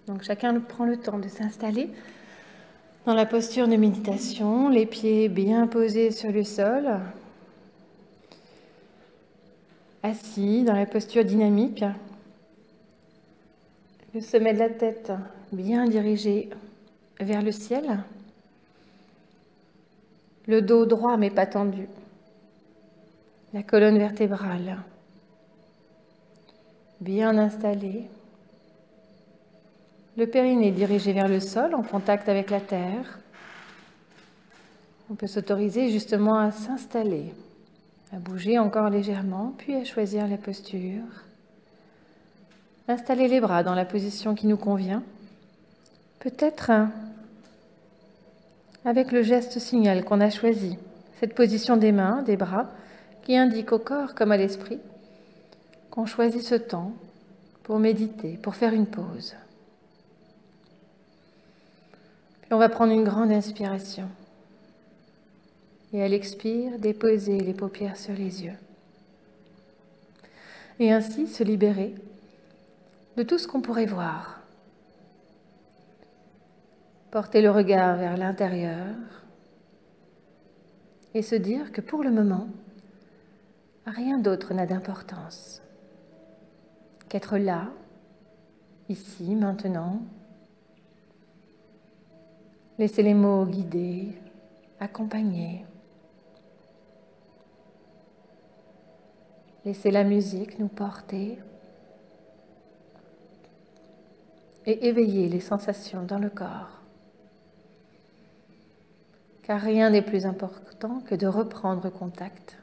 Donc chacun prend le temps de s'installer dans la posture de méditation, les pieds bien posés sur le sol, assis dans la posture dynamique, le sommet de la tête bien dirigé vers le ciel, le dos droit mais pas tendu, la colonne vertébrale bien installée, le périnée dirigé vers le sol en contact avec la terre. On peut s'autoriser justement à s'installer, à bouger encore légèrement, puis à choisir la posture. Installer les bras dans la position qui nous convient, peut-être avec le geste signal qu'on a choisi, cette position des mains, des bras, qui indique au corps comme à l'esprit qu'on choisit ce temps pour méditer, pour faire une pause. Puis on va prendre une grande inspiration. Et à l'expire, déposer les paupières sur les yeux. Et ainsi se libérer de tout ce qu'on pourrait voir. Porter le regard vers l'intérieur et se dire que pour le moment, rien d'autre n'a d'importance qu'être là, ici, maintenant. Laisser les mots guider, accompagner. Laisser la musique nous porter et éveiller les sensations dans le corps. Car rien n'est plus important que de reprendre contact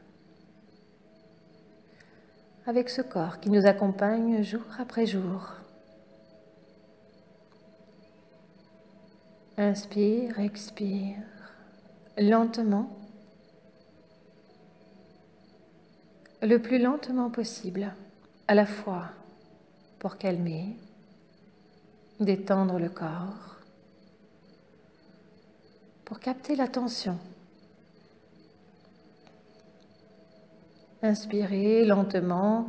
avec ce corps qui nous accompagne jour après jour. Inspire, expire, lentement, le plus lentement possible, à la fois pour calmer, détendre le corps, pour capter l'attention. Inspirez lentement,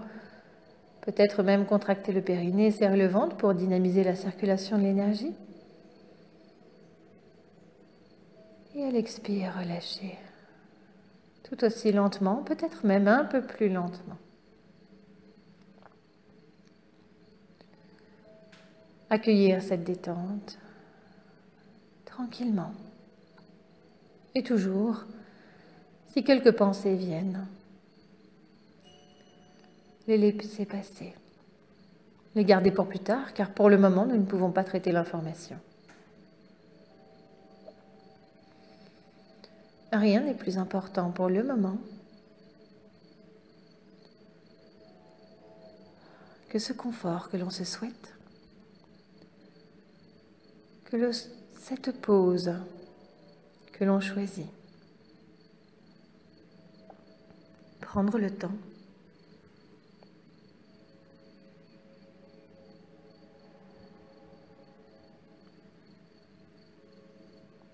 peut-être même contracter le périnée, serrer le ventre pour dynamiser la circulation de l'énergie. Et à l'expire, relâchez. Tout aussi lentement, peut-être même un peu plus lentement. Accueillir cette détente tranquillement. Et toujours, si quelques pensées viennent, les laisser passer. Les garder pour plus tard, car pour le moment, nous ne pouvons pas traiter l'information. Rien n'est plus important pour le moment que ce confort que l'on se souhaite, que cette pause que l'on choisit. Prendre le temps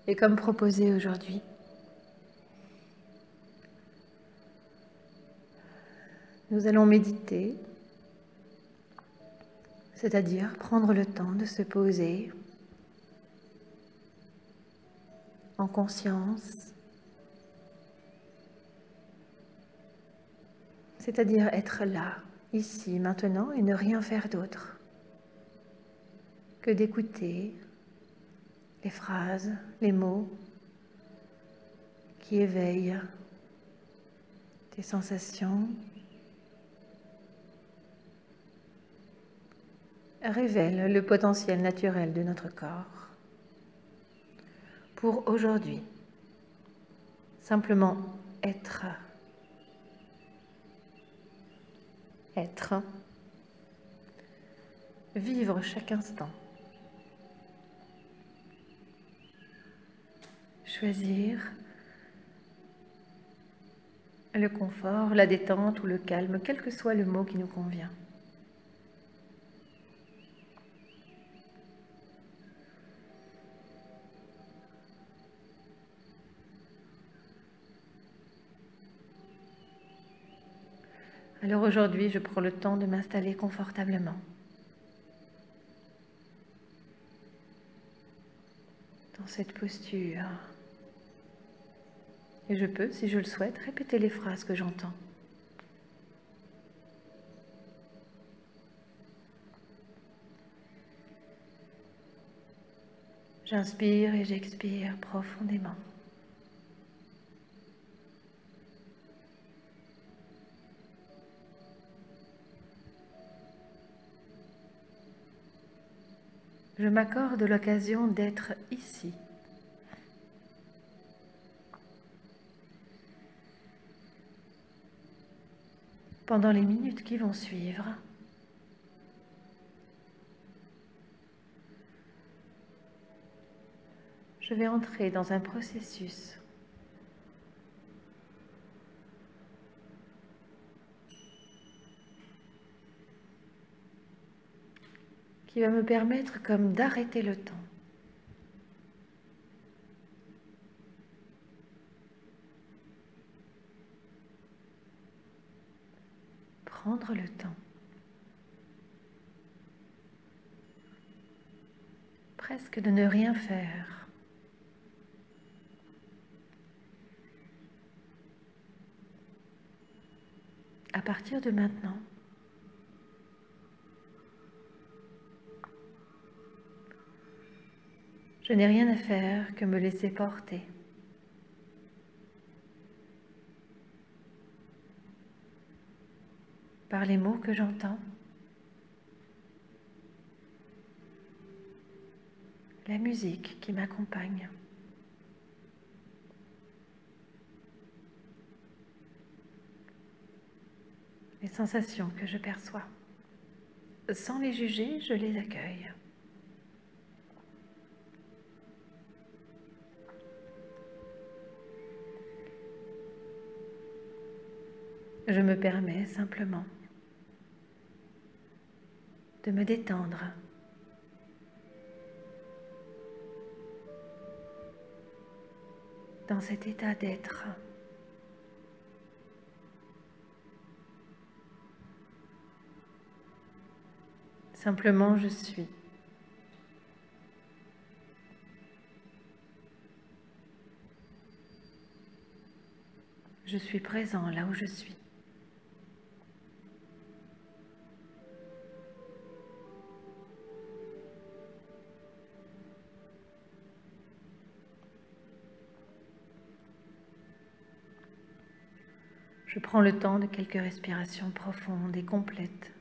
et comme proposé aujourd'hui, nous allons méditer, c'est-à-dire prendre le temps de se poser en conscience, c'est-à-dire être là, ici, maintenant, et ne rien faire d'autre que d'écouter les phrases, les mots qui éveillent tes sensations, révèlent le potentiel naturel de notre corps. Pour aujourd'hui, simplement être. Être. Vivre chaque instant. Choisir le confort, la détente ou le calme, quel que soit le mot qui nous convient. Alors aujourd'hui, je prends le temps de m'installer confortablement. dans cette posture. Et je peux, si je le souhaite, répéter les phrases que j'entends. J'inspire et j'expire profondément. Je m'accorde l'occasion d'être ici. Pendant les minutes qui vont suivre, je vais entrer dans un processus qui va me permettre comme d'arrêter le temps. Prendre le temps. Presque de ne rien faire. À partir de maintenant, je n'ai rien à faire que me laisser porter. Par les mots que j'entends, la musique qui m'accompagne. Les sensations que je perçois. Sans les juger, je les accueille. Je me permets simplement de me détendre, dans cet état d'être. Simplement, je suis. Je suis présent là où je suis. Je prends le temps de quelques respirations profondes et complètes.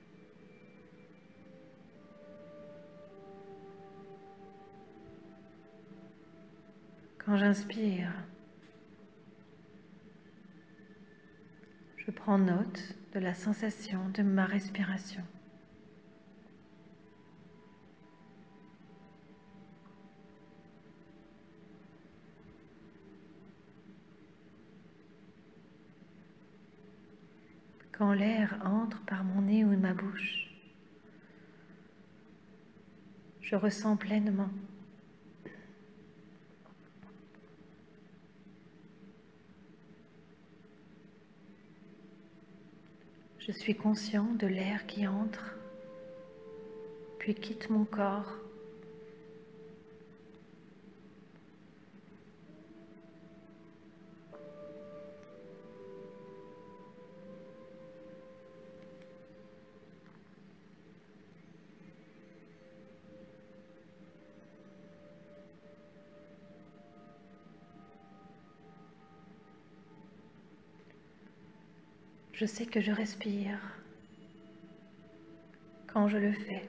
Quand j'inspire, je prends note de la sensation de ma respiration. Quand l'air entre par mon nez ou ma bouche, je ressens pleinement. Je suis conscient de l'air qui entre, puis quitte mon corps. Je sais que je respire quand je le fais,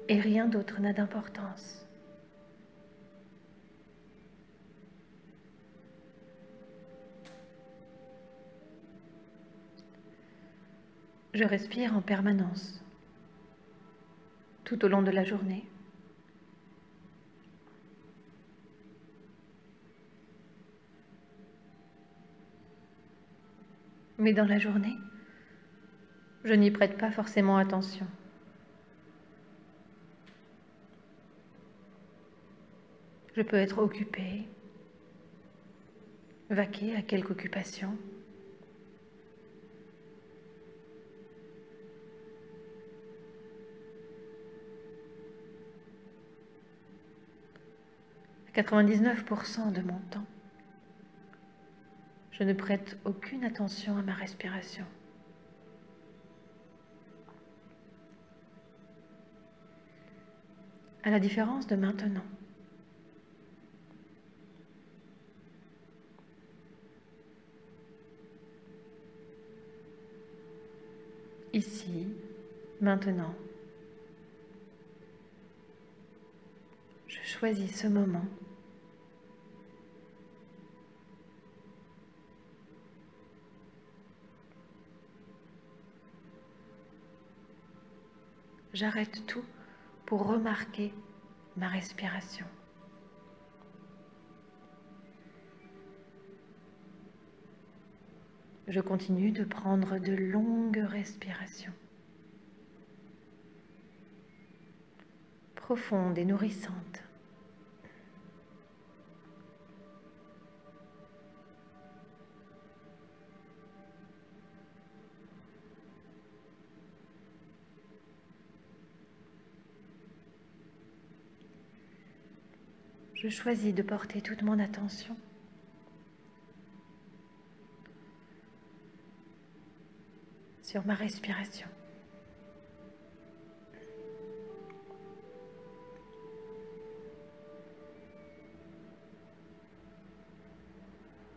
et rien d'autre n'a d'importance. Je respire en permanence, tout au long de la journée. Mais dans la journée, je n'y prête pas forcément attention. Je peux être occupée, vaquer à quelque occupation. 99% de mon temps, je ne prête aucune attention à ma respiration. À la différence de maintenant. Ici, maintenant, je choisis ce moment j'arrête tout pour remarquer ma respiration. Je continue de prendre de longues respirations, profondes et nourrissantes. Je choisis de porter toute mon attention sur ma respiration.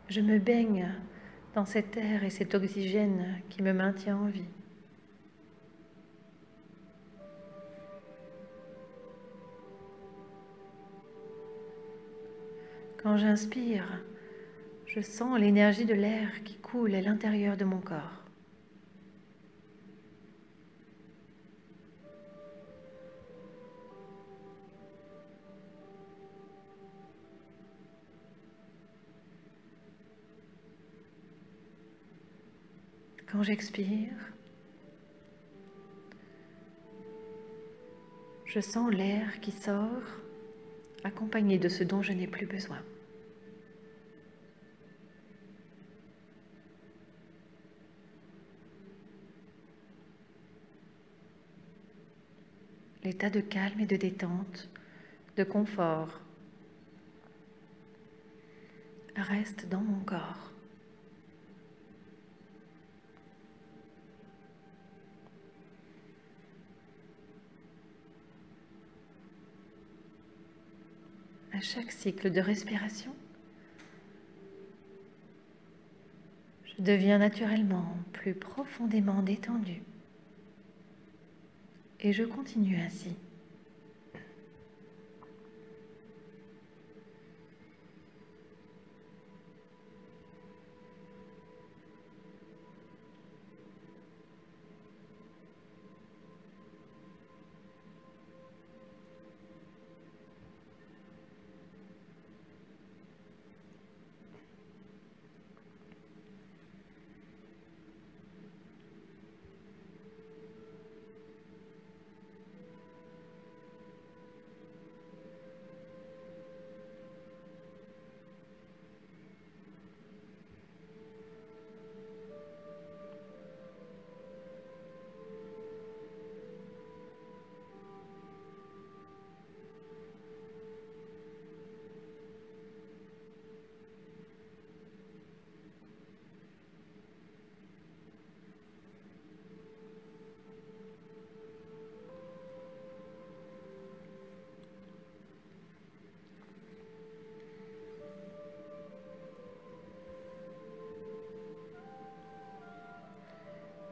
Je me baigne dans cet air et cet oxygène qui me maintient en vie. Quand j'inspire, je sens l'énergie de l'air qui coule à l'intérieur de mon corps. Quand j'expire, je sens l'air qui sort, accompagné de ce dont je n'ai plus besoin. L'état de calme et de détente, de confort, reste dans mon corps. À chaque cycle de respiration, je deviens naturellement plus profondément détendu. Et je continue ainsi.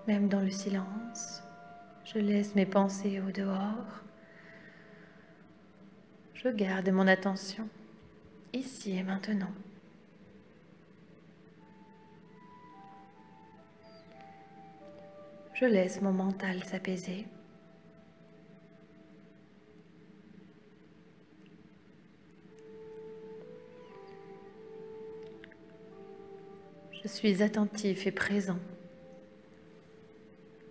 Même dans le silence, je laisse mes pensées au dehors. Je garde mon attention ici et maintenant. Je laisse mon mental s'apaiser. Je suis attentif et présent,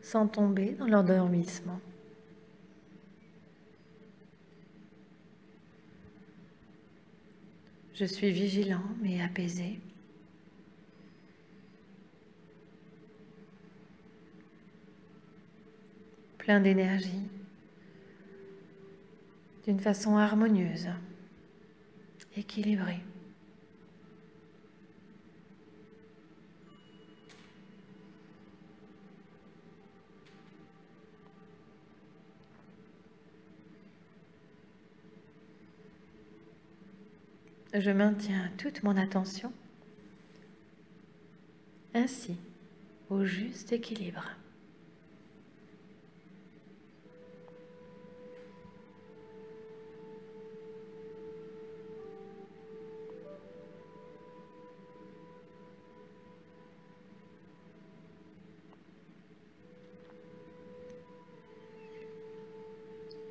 sans tomber dans l'endormissement. Je suis vigilant mais apaisé. Plein d'énergie, d'une façon harmonieuse, équilibré. Je maintiens toute mon attention ainsi au juste équilibre.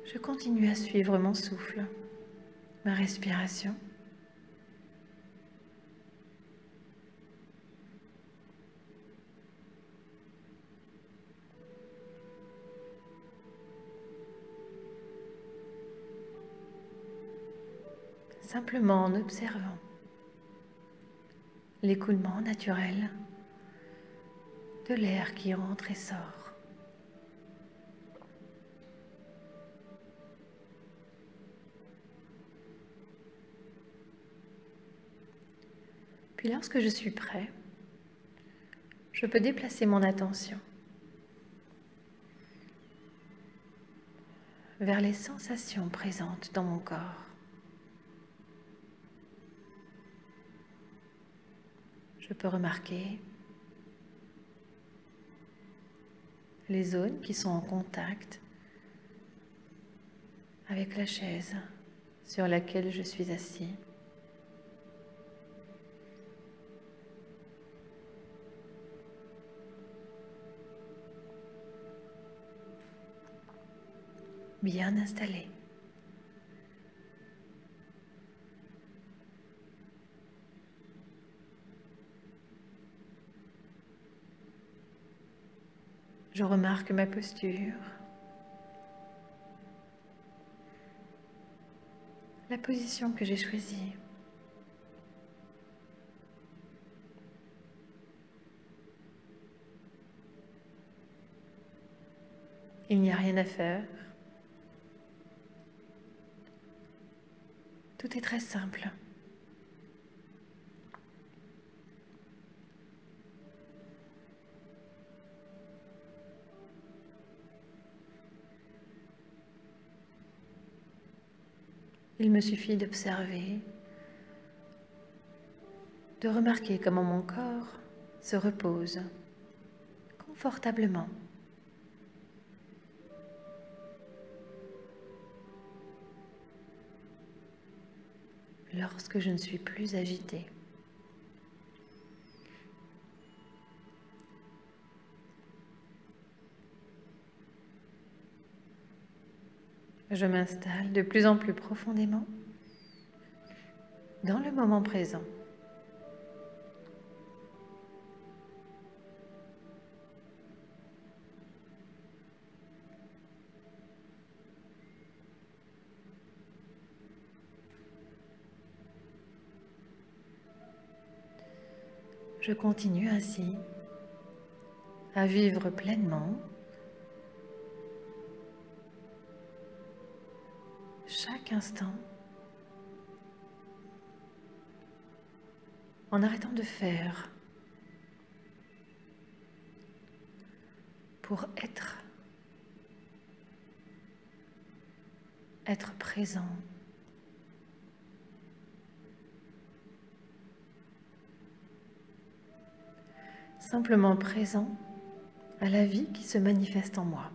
Je continue à suivre mon souffle, ma respiration. Simplement en observant l'écoulement naturel de l'air qui entre et sort. Puis lorsque je suis prêt, je peux déplacer mon attention vers les sensations présentes dans mon corps. Je peux remarquer les zones qui sont en contact avec la chaise sur laquelle je suis assis. Bien installé. Je remarque ma posture, la position que j'ai choisie. Il n'y a rien à faire. Tout est très simple. Il me suffit d'observer, de remarquer comment mon corps se repose confortablement. Lorsque je ne suis plus agitée. Je m'installe de plus en plus profondément dans le moment présent. Je continue ainsi à vivre pleinement chaque instant en arrêtant de faire pour être présent. Simplement présent à la vie qui se manifeste en moi.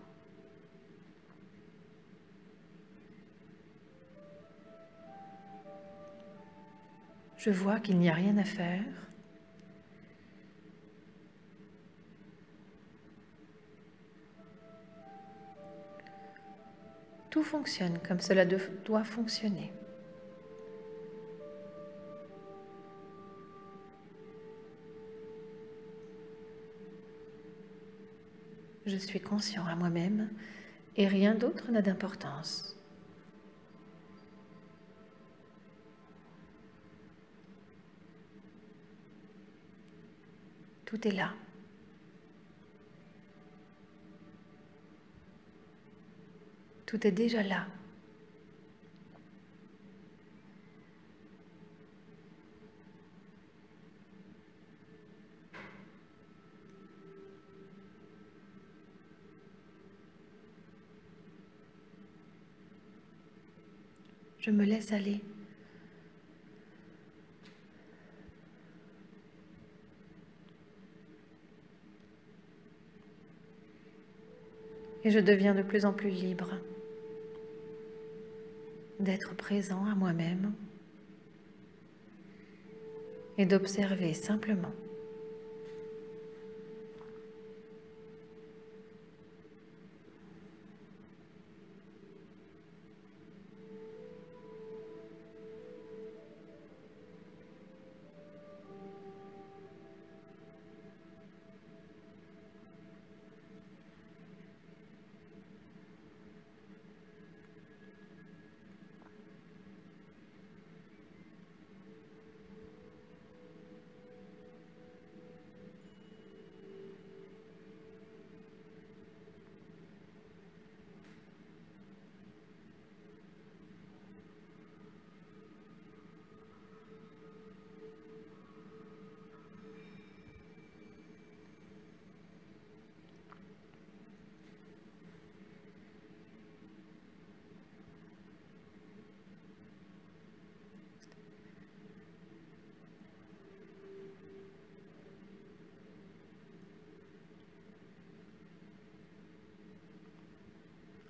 Je vois qu'il n'y a rien à faire. Tout fonctionne comme cela doit fonctionner. Je suis conscient à moi-même et rien d'autre n'a d'importance. Tout est là. Tout est déjà là. Je me laisse aller. Et je deviens de plus en plus libre d'être présent à moi-même et d'observer simplement.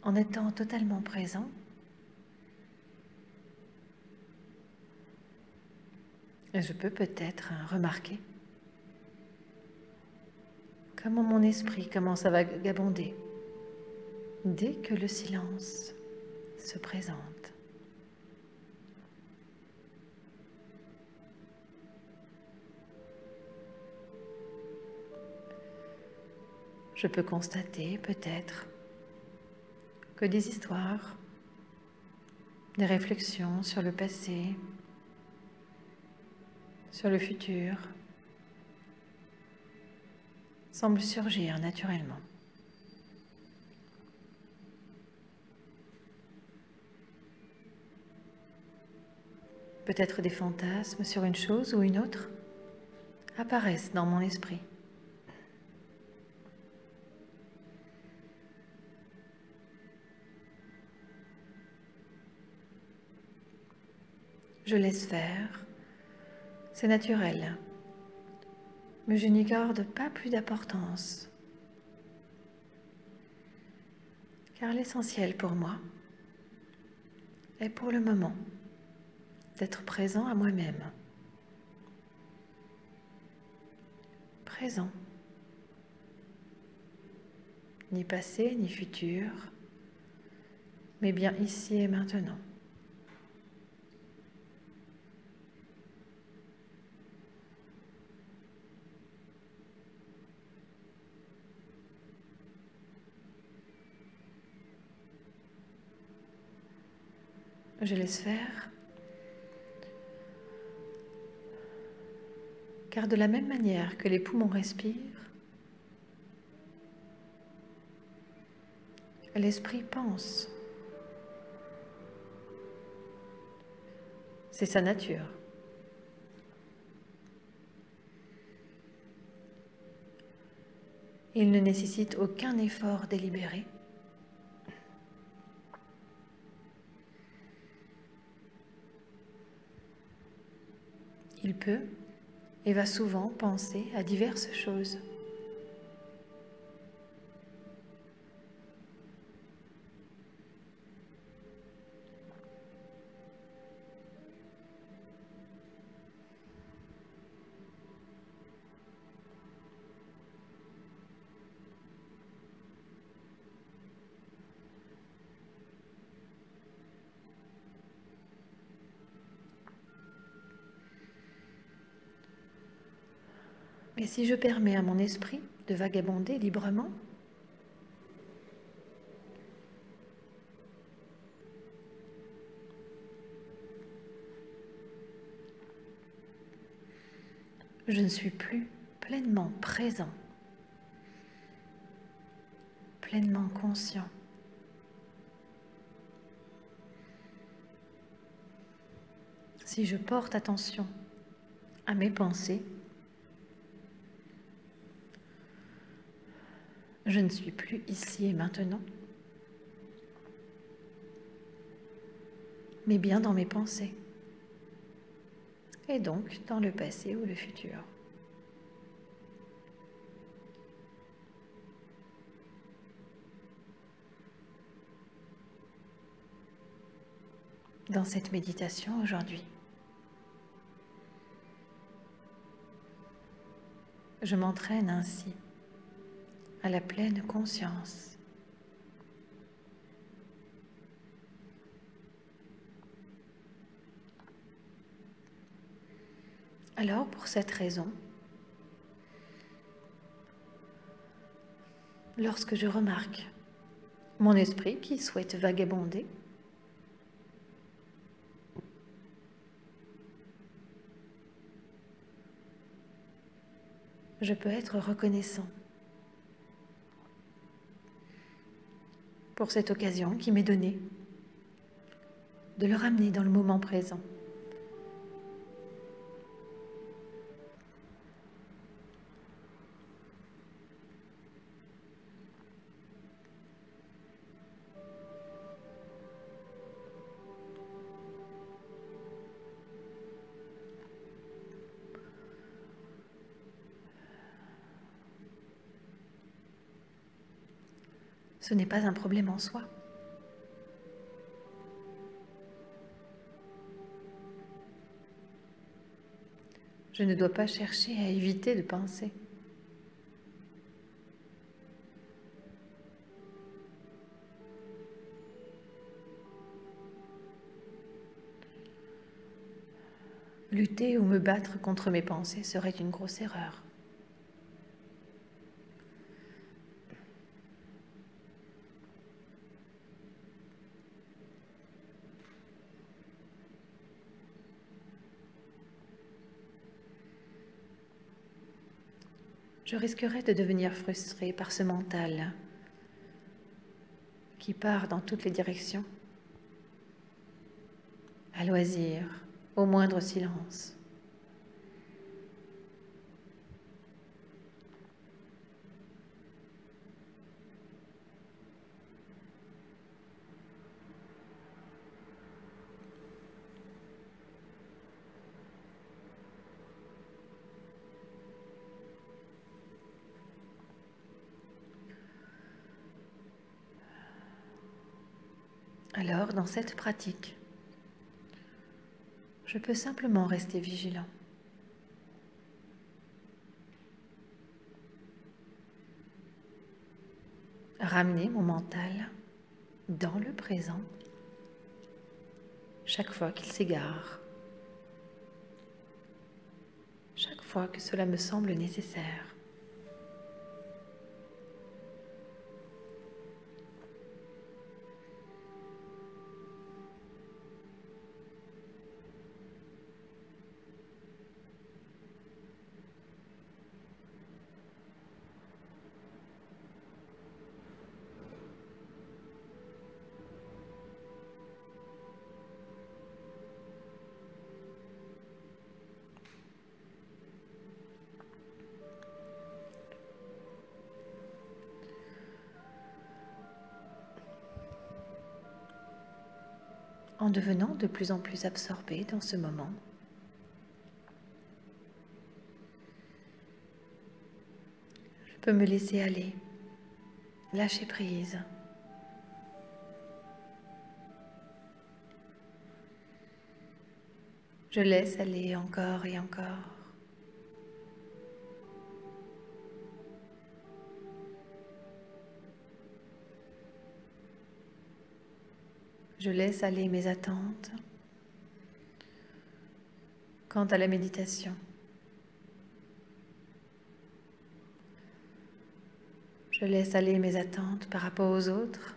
En étant totalement présent, je peux peut-être remarquer comment mon esprit commence à vagabonder dès que le silence se présente. Je peux constater peut-être que des histoires, des réflexions sur le passé, sur le futur, semblent surgir naturellement. Peut-être des fantasmes sur une chose ou une autre apparaissent dans mon esprit. Je laisse faire, c'est naturel, mais je n'y garde pas plus d'importance, car l'essentiel pour moi est pour le moment d'être présent à moi-même, présent, ni passé ni futur, mais bien ici et maintenant. Je laisse faire, car de la même manière que les poumons respirent, l'esprit pense. C'est sa nature. Il ne nécessite aucun effort délibéré. Il peut et va souvent penser à diverses choses. Mais si je permets à mon esprit de vagabonder librement, je ne suis plus pleinement présent, pleinement conscient. Si je porte attention à mes pensées, je ne suis plus ici et maintenant, mais bien dans mes pensées, et donc dans le passé ou le futur. Dans cette méditation aujourd'hui, je m'entraîne ainsi à la pleine conscience. Alors, pour cette raison, lorsque je remarque mon esprit qui souhaite vagabonder, je peux être reconnaissant pour cette occasion qui m'est donnée de le ramener dans le moment présent. Ce n'est pas un problème en soi. Je ne dois pas chercher à éviter de penser. Lutter ou me battre contre mes pensées serait une grosse erreur. Je risquerais de devenir frustrée par ce mental qui part dans toutes les directions, à loisir, au moindre silence. Alors, dans cette pratique, je peux simplement rester vigilant. Ramener mon mental dans le présent chaque fois qu'il s'égare, chaque fois que cela me semble nécessaire. En devenant de plus en plus absorbé dans ce moment, je peux me laisser aller, lâcher prise. Je laisse aller encore et encore. Je laisse aller mes attentes quant à la méditation. Je laisse aller mes attentes par rapport aux autres,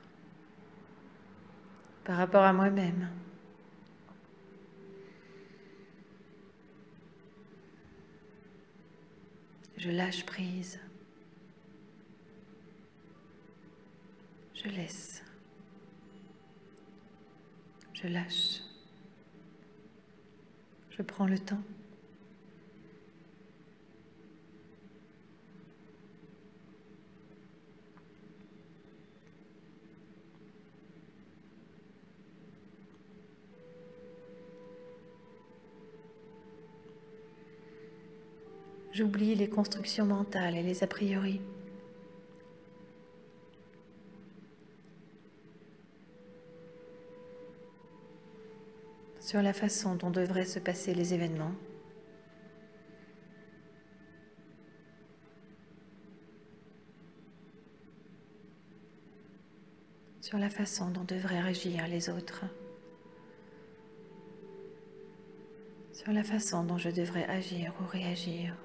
par rapport à moi-même. Je lâche prise. Je laisse. Je lâche. Je prends le temps. J'oublie les constructions mentales et les a priori. Sur la façon dont devraient se passer les événements. Sur la façon dont devraient réagir les autres. Sur la façon dont je devrais agir ou réagir.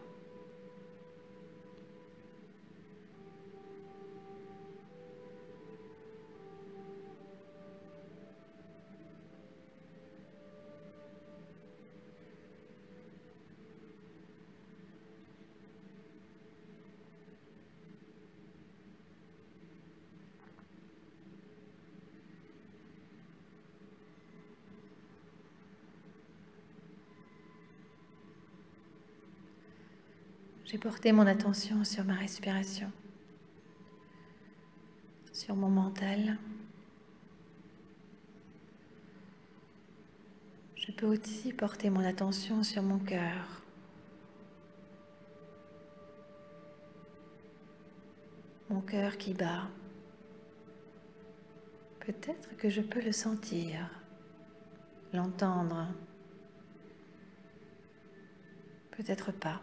J'ai porté mon attention sur ma respiration, sur mon mental. Je peux aussi porter mon attention sur mon cœur. Mon cœur qui bat. Peut-être que je peux le sentir, l'entendre. Peut-être pas.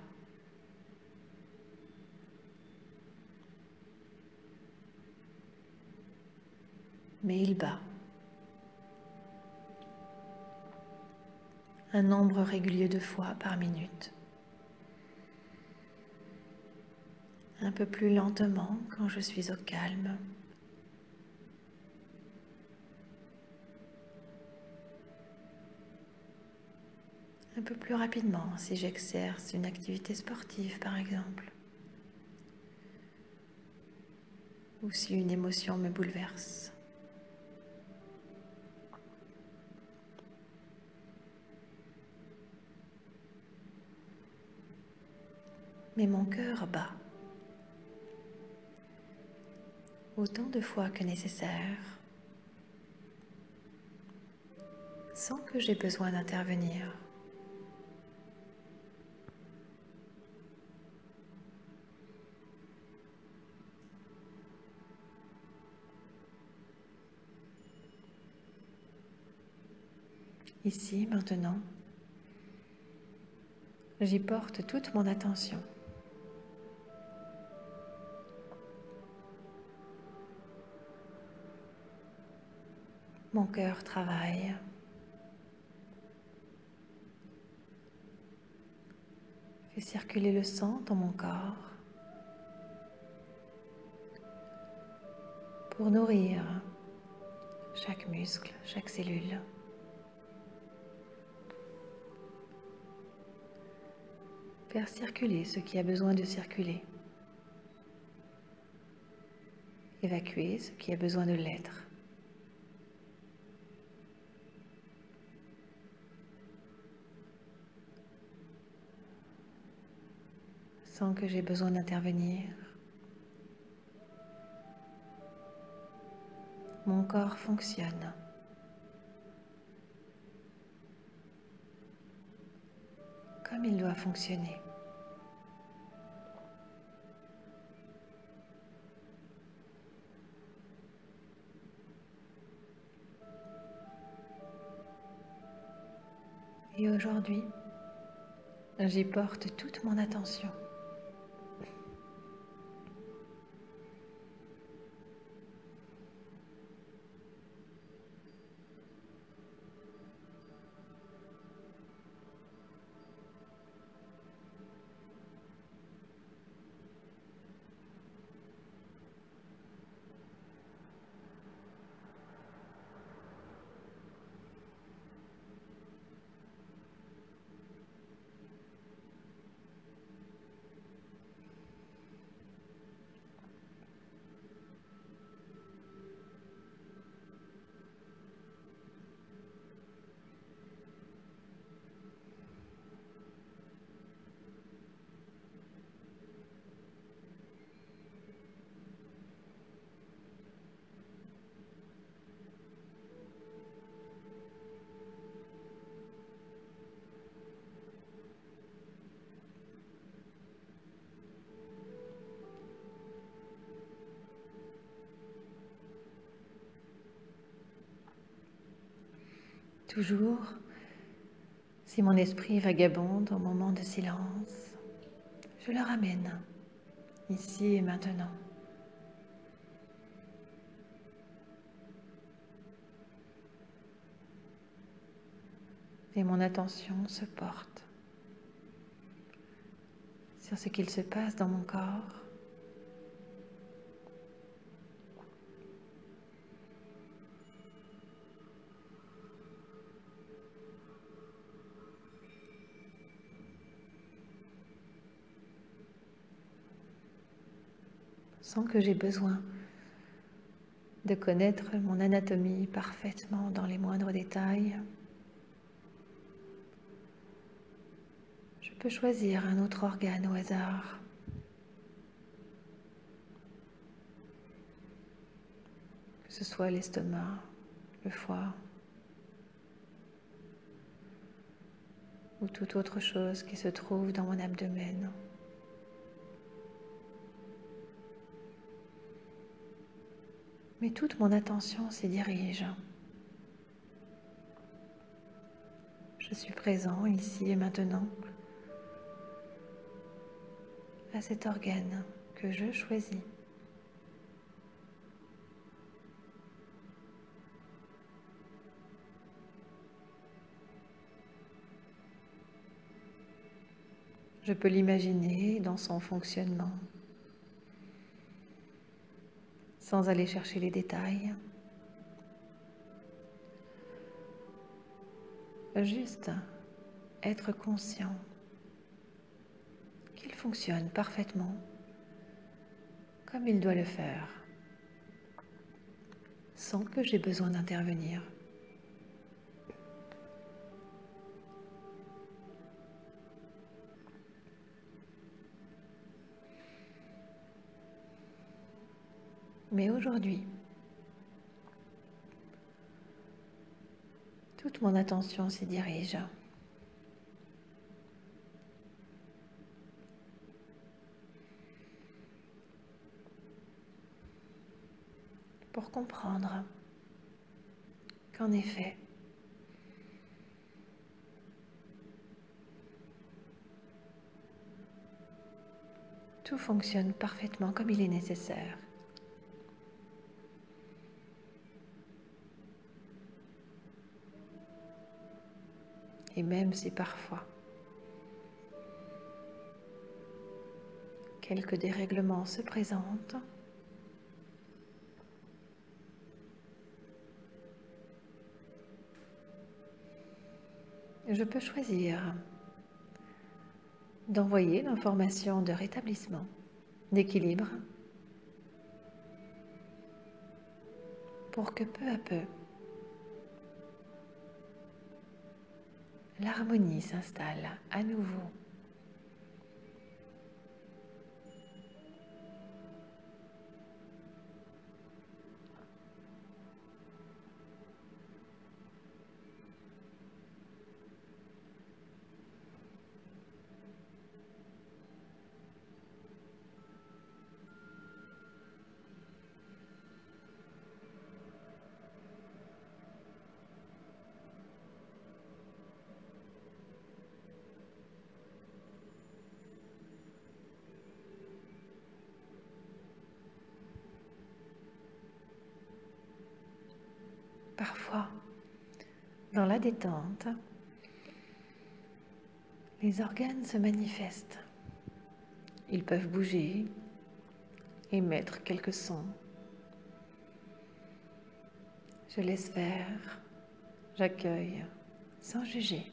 Mais il bat. Un nombre régulier de fois par minute. Un peu plus lentement quand je suis au calme. Un peu plus rapidement si j'exerce une activité sportive par exemple. Ou si une émotion me bouleverse. Mais mon cœur bat. Autant de fois que nécessaire, sans que j'aie besoin d'intervenir. Ici, maintenant, j'y porte toute mon attention. Mon cœur travaille. Fait circuler le sang dans mon corps pour nourrir chaque muscle, chaque cellule. Faire circuler ce qui a besoin de circuler. Évacuer ce qui a besoin de l'être. Sans que j'aie besoin d'intervenir. Mon corps fonctionne. Comme il doit fonctionner. Et aujourd'hui, j'y porte toute mon attention. Toujours, si mon esprit vagabonde au moment de silence, je le ramène, ici et maintenant. Et mon attention se porte sur ce qu'il se passe dans mon corps. Sans que j'ai besoin de connaître mon anatomie parfaitement dans les moindres détails. Je peux choisir un autre organe au hasard. Que ce soit l'estomac, le foie ou toute autre chose qui se trouve dans mon abdomen. Mais toute mon attention s'y dirige. Je suis présent ici et maintenant à cet organe que je choisis. Je peux l'imaginer dans son fonctionnement, sans aller chercher les détails. Juste être conscient qu'il fonctionne parfaitement comme il doit le faire, sans que j'ai besoin d'intervenir. Mais aujourd'hui, toute mon attention s'y dirige. Pour comprendre qu'en effet, tout fonctionne parfaitement comme il est nécessaire. Et même si parfois quelques dérèglements se présentent, je peux choisir d'envoyer l'information de rétablissement, d'équilibre, pour que peu à peu, l'harmonie s'installe à nouveau. Parfois, dans la détente, les organes se manifestent. Ils peuvent bouger, émettre quelques sons. Je laisse faire, j'accueille, sans juger.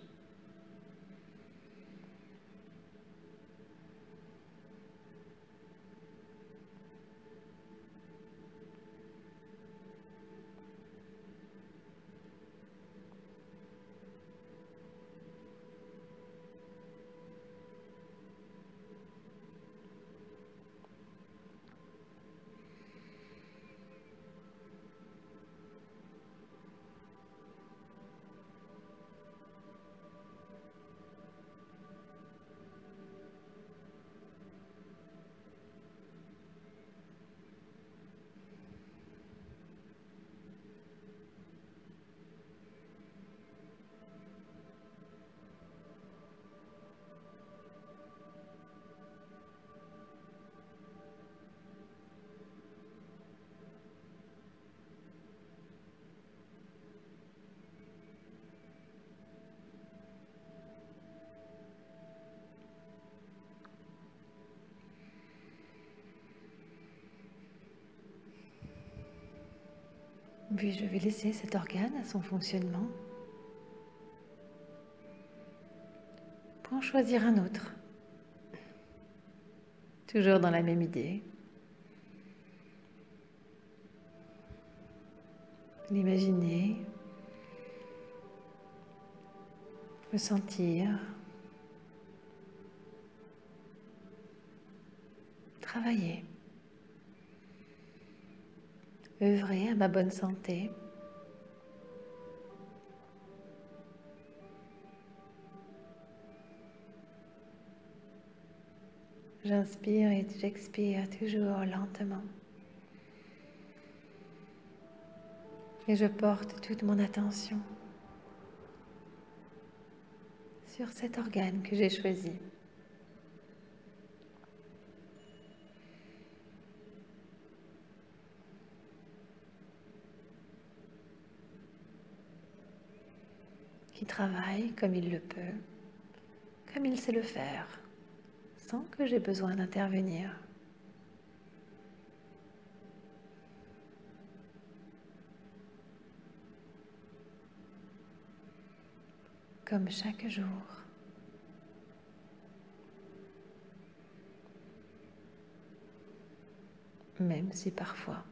Puis je vais laisser cet organe à son fonctionnement pour en choisir un autre. Toujours dans la même idée. L'imaginer, le sentir, travailler, œuvrer à ma bonne santé. J'inspire et j'expire toujours lentement. Et je porte toute mon attention sur cet organe que j'ai choisi. Qui travaille comme il le peut, comme il sait le faire, sans que j'ai besoin d'intervenir. Comme chaque jour. Même si parfois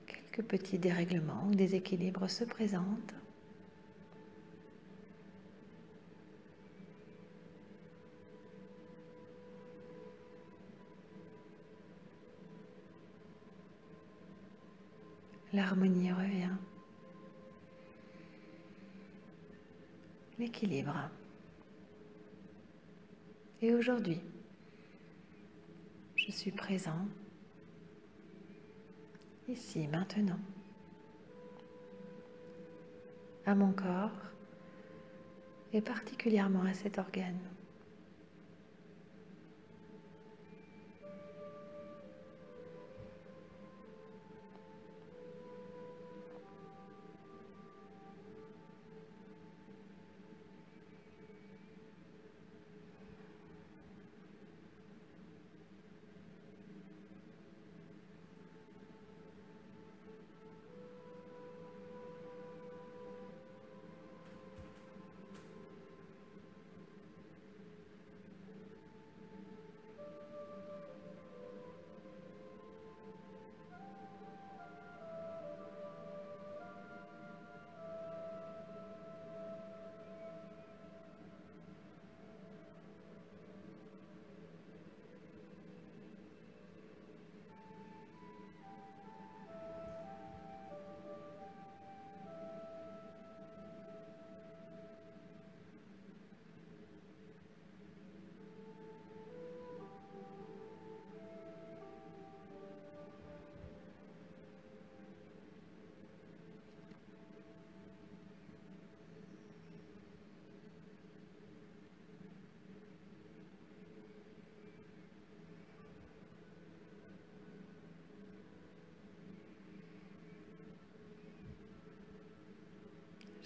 quelques petits dérèglements ou déséquilibres se présentent. L'harmonie revient. L'équilibre. Et aujourd'hui, je suis présent, ici, maintenant, à mon corps et particulièrement à cet organe.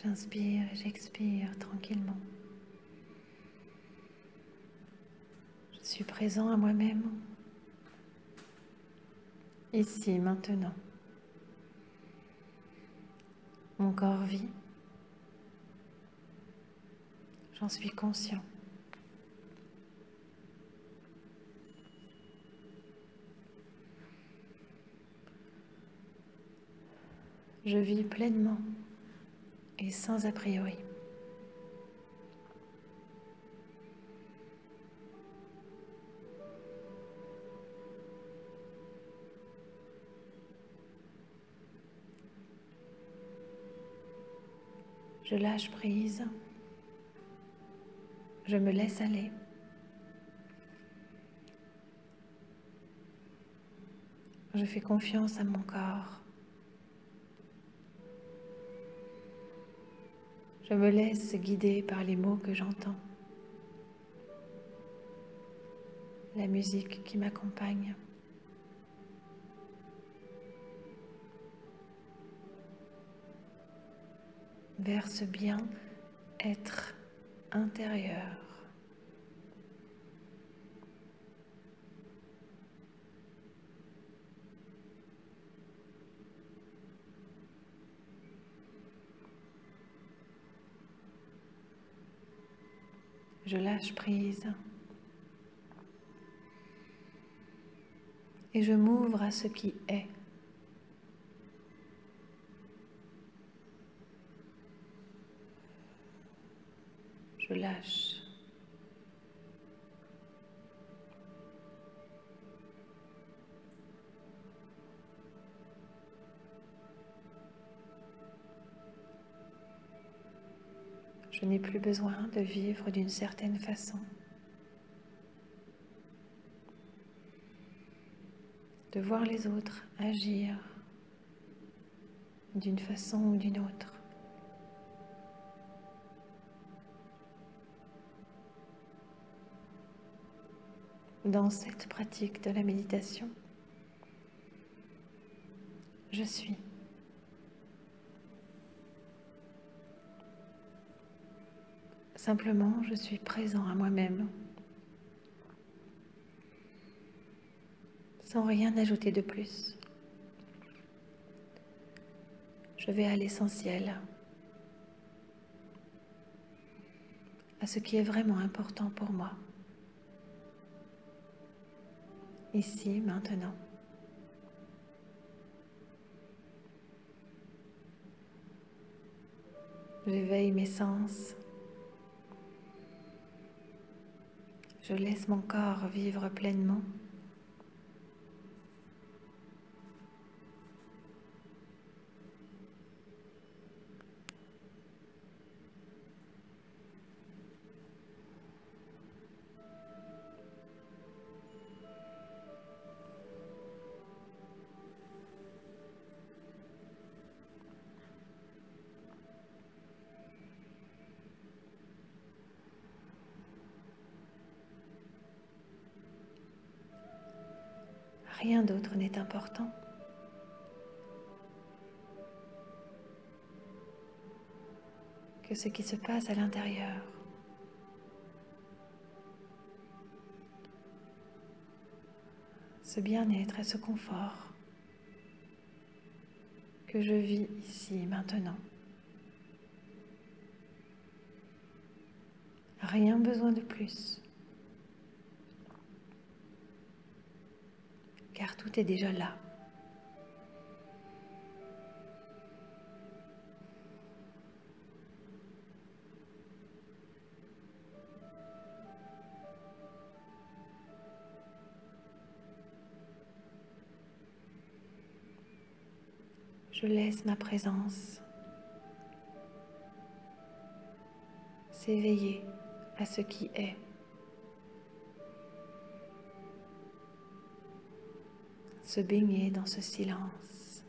J'inspire et j'expire tranquillement. Je suis présent à moi-même, ici, maintenant. Mon corps vit. J'en suis conscient. Je vis pleinement et sans a priori. Je lâche prise. Je me laisse aller. Je fais confiance à mon corps. Je me laisse guider par les mots que j'entends, la musique qui m'accompagne. Vers ce bien-être intérieur. Je lâche prise et je m'ouvre à ce qui est. Je lâche. Je n'ai plus besoin de vivre d'une certaine façon, de voir les autres agir d'une façon ou d'une autre. Dans cette pratique de la méditation, je suis. Simplement, je suis présent à moi-même, sans rien ajouter de plus. Je vais à l'essentiel, à ce qui est vraiment important pour moi, ici, maintenant. J'éveille mes sens. Je laisse mon corps vivre pleinement. Rien d'autre n'est important. Que ce qui se passe à l'intérieur. Ce bien-être et ce confort que je vis ici maintenant. Rien besoin de plus. Car tout est déjà là. Je laisse ma présence s'éveiller à ce qui est. Se baigner dans ce silence.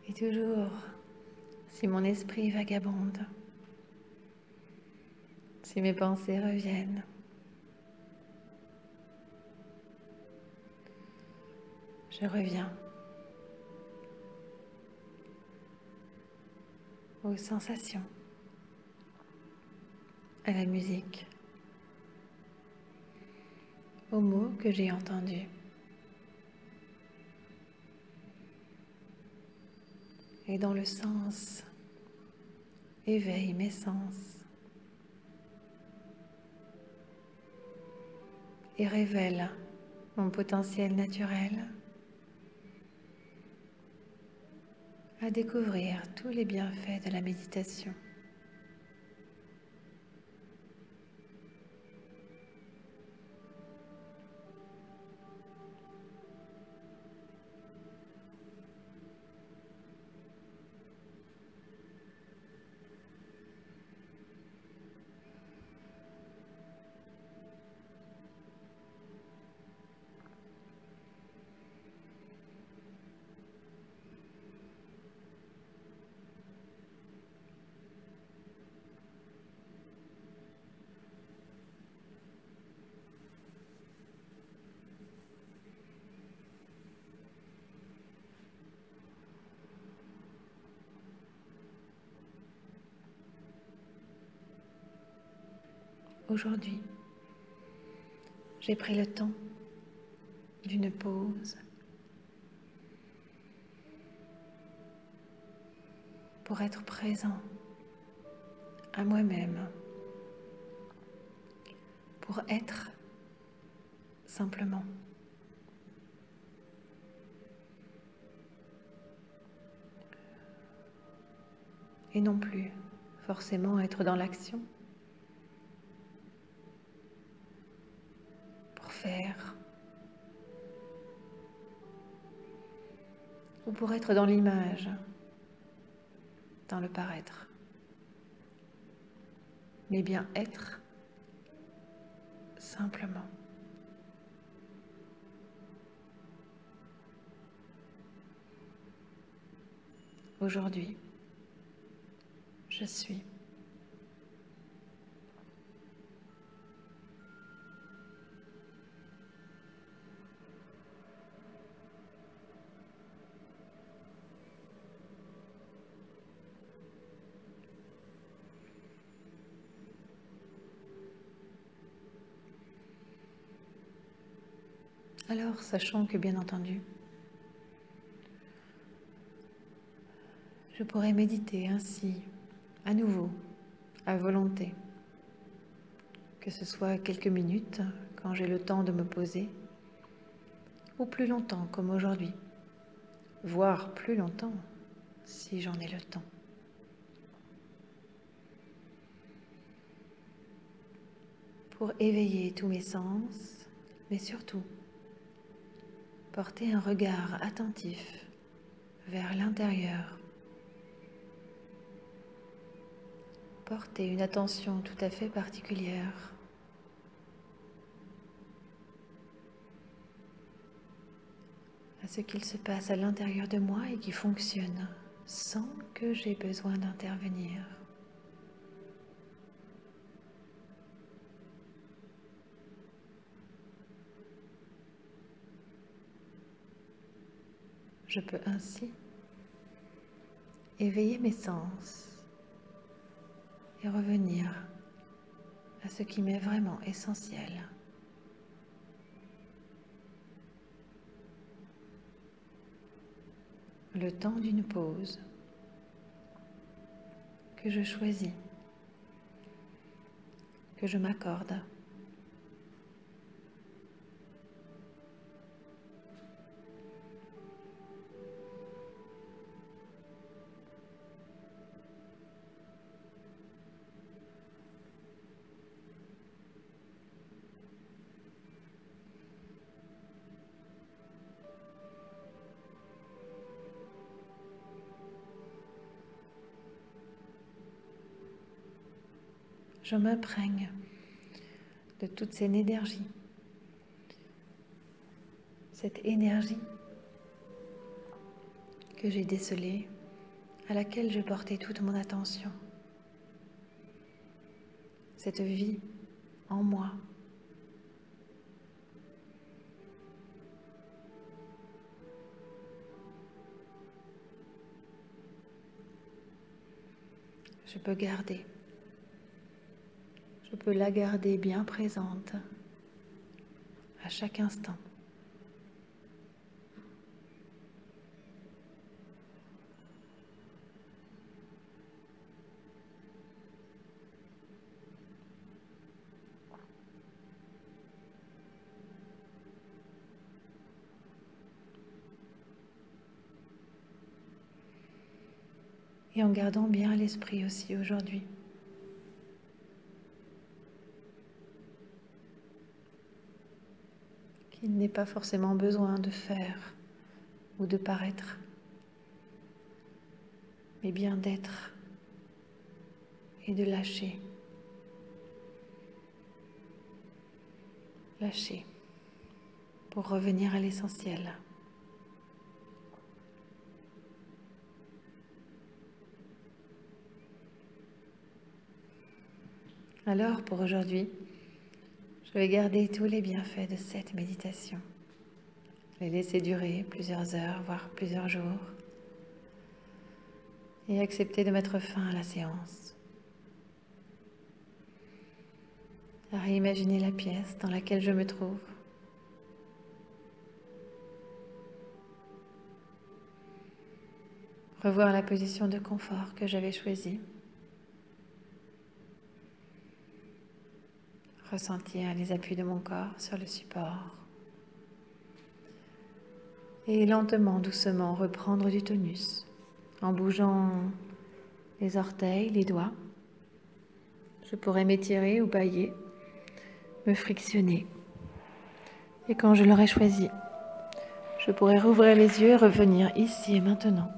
Et toujours, si mon esprit vagabonde, si mes pensées reviennent, je reviens aux sensations, à la musique, aux mots que j'ai entendus. Et dans le sens, éveille mes sens et révèle mon potentiel naturel à découvrir tous les bienfaits de la méditation. Aujourd'hui, j'ai pris le temps d'une pause pour être présent à moi-même, pour être simplement. Et non plus forcément être dans l'action, pour faire, ou pour être dans l'image, dans le paraître, mais bien être simplement. Aujourd'hui, je suis. Alors, sachant que bien entendu, je pourrais méditer ainsi, à nouveau, à volonté, que ce soit quelques minutes quand j'ai le temps de me poser, ou plus longtemps comme aujourd'hui, voire plus longtemps si j'en ai le temps. Pour éveiller tous mes sens, mais surtout porter un regard attentif vers l'intérieur. Porter une attention tout à fait particulière à ce qu'il se passe à l'intérieur de moi et qui fonctionne sans que j'aie besoin d'intervenir. Je peux ainsi éveiller mes sens et revenir à ce qui m'est vraiment essentiel. Le temps d'une pause que je choisis, que je m'accorde. Je m'imprègne de toute cette énergie que j'ai décelée à laquelle je portais toute mon attention. Cette vie en moi. Je peux garder. Je peux la garder bien présente à chaque instant. Et en gardant bien à l'esprit aussi aujourd'hui. Qu'il n'est pas forcément besoin de faire ou de paraître, mais bien d'être et de lâcher. Lâcher pour revenir à l'essentiel. Alors pour aujourd'hui, je vais garder tous les bienfaits de cette méditation, les laisser durer plusieurs heures, voire plusieurs jours, et accepter de mettre fin à la séance. À réimaginer la pièce dans laquelle je me trouve. Revoir la position de confort que j'avais choisie. Ressentir les appuis de mon corps sur le support. Et lentement, doucement, reprendre du tonus en bougeant les orteils, les doigts. Je pourrais m'étirer ou bâiller, me frictionner. Et quand je l'aurai choisi, je pourrais rouvrir les yeux et revenir ici et maintenant.